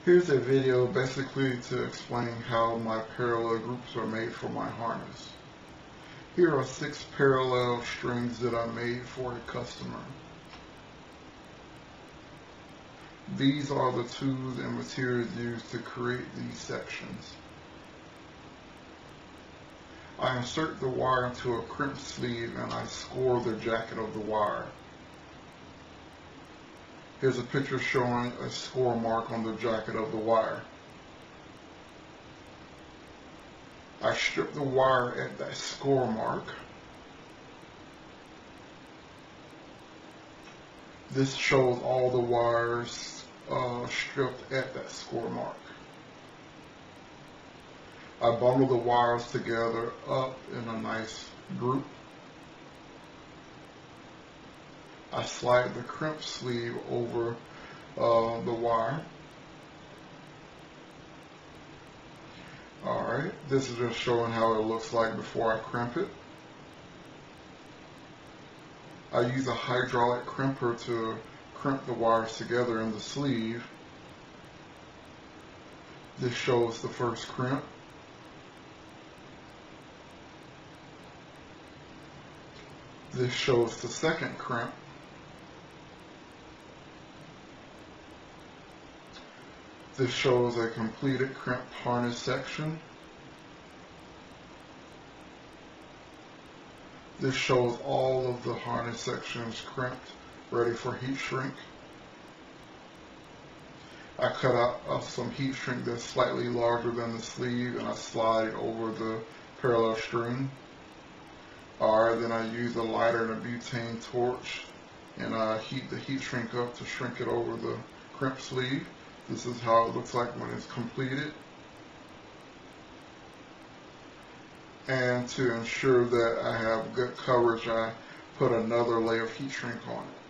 Here's a video basically to explain how my parallel groups are made for my harness. Here are 6 parallel strings that I made for a customer. These are the tools and materials used to create these sections. I insert the wire into a crimped sleeve and I score the jacket of the wire. Here's a picture showing a score mark on the jacket of the wire. I strip the wire at that score mark. This shows all the wires stripped at that score mark. I bundle the wires together up in a nice group. I slide the crimp sleeve over the wire. Alright, this is just showing how it looks like before I crimp it. I use a hydraulic crimper to crimp the wires together in the sleeve. This shows the first crimp. This shows the second crimp. This shows a completed crimped harness section. This shows all of the harness sections crimped, ready for heat shrink. I cut out some heat shrink that's slightly larger than the sleeve and I slide it over the parallel string. Alright, then I use a lighter and a butane torch and I heat the heat shrink up to shrink it over the crimped sleeve. This is how it looks like when it's completed. And to ensure that I have good coverage, I put another layer of heat shrink on it.